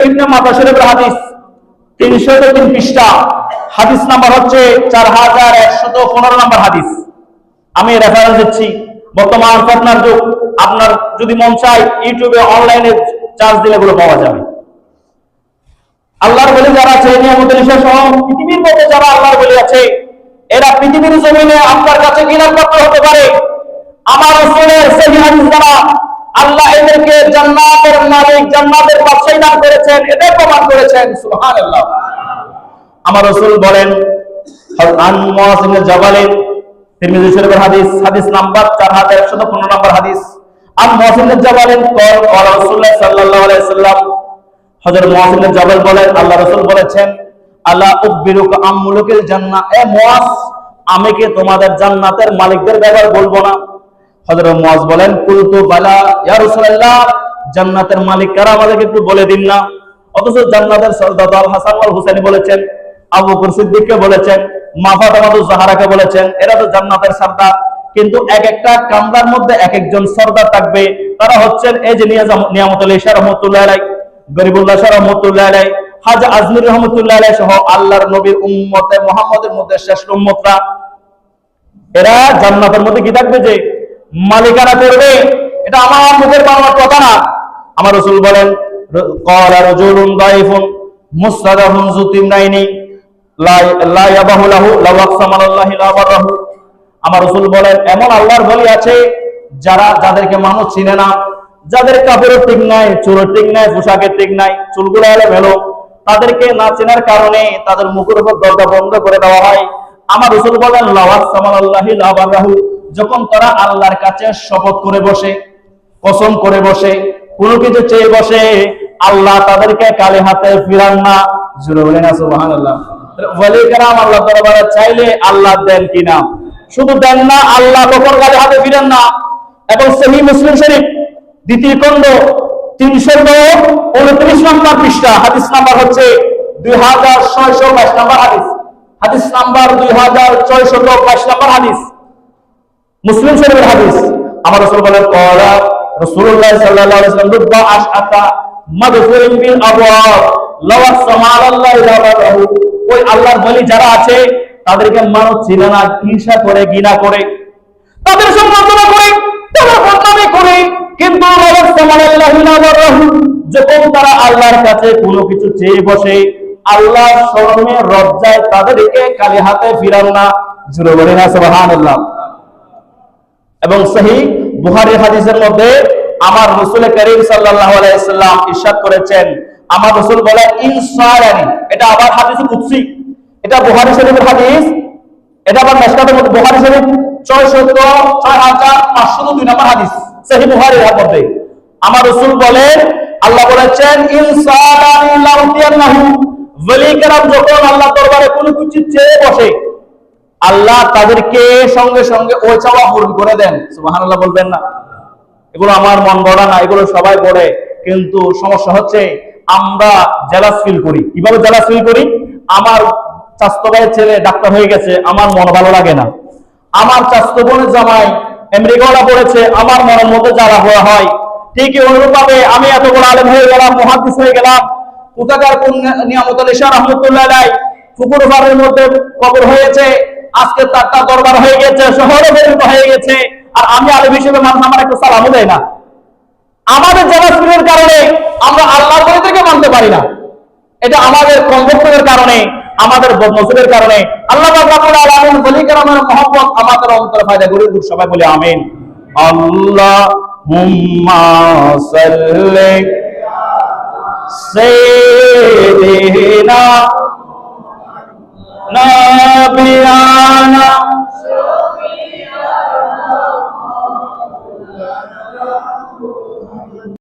ইবনে মাতা শরীফের হাদিস 303 পৃষ্ঠা, হাদিস নাম্বার হচ্ছে 4115 নম্বর হাদিস। আমি রেফারেন্স দিচ্ছি। বর্তমান আপনার যুগ, আপনার যদি মন চায় ইউটিউবে অনলাইনে চার্জ দিলে এগুলো পাওয়া যাবে। আল্লাহর ওলি যারা আছে, নিয়ামতের ঈশা সহ পৃথিবীর মধ্যে যারা আল্লাহর ওলি আছে, এরা পৃথিবীর জমিনে আপনার কাছে ঘৃণার পাত্র হতে পারে। আমার রাসূলের সহিহ হাদিস দ্বারা আল্লাহ এদেরকে জান্নাতের মালিক, জান্নাতের বাদশাহী দান করেছেন, এটা প্রমাণ করেছেন। সুবহানাল্লাহ। আমার রাসূল বলেন, আন মুআয ইবনে জাবাল, তিরমিজি শরীফের হাদিস, হাদিস নাম্বার 4115 নম্বর হাদিস। আন মুআয ইবনে জাবাল قال রাসূলুল্লাহ সাল্লাল্লাহু আলাইহি ওয়াসাল্লাম, হযরত মুআয ইবনে জাবাল বলেন, আল্লাহ রাসূল বলেছেন, আলা উখবিরুকা আম মুলুকিল জান্নাহ, এ মুআয, আমি কি তোমাদের জান্নাতের মালিকদের ব্যাপারে বলবো না? হযরত মুআয বলেন, কুলতু বালা ইয়া রাসূলুল্লাহ, জান্নাতের মালিক কারা আমাদেরকে একটু বলে দিন না। অথচ জান্নাতের সরদার আল হাসান ওয়াল হুসাইনি বলেছেন, আবু বকর সিদ্দিককে বলেছেন, মা ফাতেমাতুজ জাহরাকে বলেছেন, এরা তো জান্নাতের সরদার। কিন্তু এক একটা কামরার মধ্যে এক একজন সরদার থাকবে। তারা হচ্ছেন এই যে নিয়ামতুল ঈশা রাহমাতুল্লাহ আলাইহি, গরিবুল্লাহ শাহ রাহমাতুল্লাহ আলাইহি, হাজী আজমির রাহমাতুল্লাহ আলাইহি সহ আল্লাহর নবীর উম্মতে মুহাম্মদের মধ্যে শ্রেষ্ঠ উম্মতরা, এরা জান্নাতের মধ্যে কি থাকবে, যে মালিকানা করবে। এটা আমার মুখের বানানোর কথা না। আমার রাসূল বলেন, ক্বালা রাজুলুন দাইফুন মুসতাদাহুন যুতিমনাইনি লা ইয়াবাহু লাহু লা ওয়াকসামাল্লাহি লা বারাহু। আমার রাসূল বলেন, এমন আল্লাহর ওলি আছে যাদেরকে মানুষ চিনে না, যাদের কাপড়ের ঠিক নাই, চুলের ঠিক নাই, পোশাকের ঠিক নাই, চুলগুলো এলোমেলো, তাদেরকে না চেনার কারণে তাদের মুখের উপর দরজা বন্ধ করে দেওয়া হয়। আমার রাসূল বলেন, লা ওয়াকসামাল্লাহি লা বারাহু, যখন তারা আল্লাহর কাছে শপথ করে বসে, কসম করে বসে, কোনো কিছু চেয়ে বসে, আল্লাহ তাদেরকে খালি হাতে ফিরান না। জোরে বলেন না সুবহানাল্লাহ। ওলি کرام আল্লাহ দরবারে চাইলে আল্লাহ দেন কিনা? শুধু দেন না, আল্লাহ কখনো খালি হাতে ফিরান না। এবং সহিহ মুসলিম শরীফ দ্বিতীয় খণ্ড 329 নম্বর পৃষ্ঠা, হাদিস নাম্বার হচ্ছে 2622 নম্বর হাদিস, হাদিস নাম্বার 2622 নম্বর হাদিস, মুসলিম শরীফের হাদিস। আমার রাসূল বলেন, ক্বালা রাসূলুল্লাহ সাল্লাল্লাহু আলাইহি ওয়াসাল্লাম, রুব্বা আশআতা মাদফুরিন বিল আবওয়াব লাও সামাআল্লাহু লা বারাহু। ওই আল্লাহর ওলি যারা আছে, তাদেরকে মানুষ চিনে না, ঈর্ষা করে, ঘৃণা করে, তাদের সমালোচনা করে, তাদের বদনামি করে। কিন্তু লাও সামাআল্লাহু লা বারাহু, যখন তারা আল্লাহর কাছে কোনো কিছু চেয়ে বসে, আল্লাহর শরমে লজ্জায় তাদেরকে খালি হাতে ফিরান না। জোরে বলেন না সুবহানাল্লাহ। এবং সহিহ বুখারীর হাদিসের মধ্যে আমার রাসূল করিম সাল্লাল্লাহু আলাইহি ওয়াসাল্লাম ইরশাদ করেছেন, আমার রাসূল বলে, ইনসারানি, এটা আবার হাদিসে কুদসি, এটা বুখারী শরীফের হাদিস, এটা আবার মিশকাতের মধ্যে বুখারী শরীফ 6502 নম্বর হাদিস, সহিহ বুখারীর মধ্যে আমার রাসূল বলেন, আল্লাহ বলেছেন, ইনসারানি লাউতিয়ানাহু, ওলি کرام যখন আল্লাহ দরবারে কোনো কিছু চেয়ে বসে, আল্লাহ তাদেরকে সঙ্গে সঙ্গে ওই চাওয়া পূরণ করে দেন। সুবহানাল্লাহ বলবেন না? এগুলো আমার মন গড়া না, এগুলো সবাই পড়ে। কিন্তু সমস্যা হচ্ছে আমরা জেলাস ফিল করি। কিভাবে জেলাস ফিল করি? আমার চাচাতো ভাইয়ের ছেলে ডাক্তার হয়ে গেছে, আমার মন ভালো লাগে না। আমার চাচাতো বোনের জামাই আমেরিকাওয়ালা পড়েছে, আমার মনের মধ্যে জ্বালা হওয়া হয়। ঠিকই অনুরূপভাবে আমি এত বড় আলেম হয়ে গেলাম, মুহাদ্দিস হয়ে গেলাম, কোথাকার কোন নিয়ামতুল ঈশা রাহমাতুল্লাহ আলাইহি পুকুর পাড়ের মধ্যে কবর হয়েছে, আজকে তারটা দরবার হয়ে গেছে, শহরে পরিণত হয়ে গেছে, আর আমি আলেম হিসেবে মানুষ আমার একটা সালামও দেয় না। আমাদের জেলাসের কারণে আমরা আল্লাহর ওলিদেরকে মানতে পারি না। এটা আমাদের কমবক্তের কারণে, আমাদের বদনসিবের কারণে। আল্লাহ পাক রব্বুল আলামিন ওলি کرامের মহব্বত আমাদের অন্তরে পয়দা করে দিক। সবাই বলি আমিন। আল্লাহুম্মা সাল্লি সাইয়্যিদিনা নাবিয়া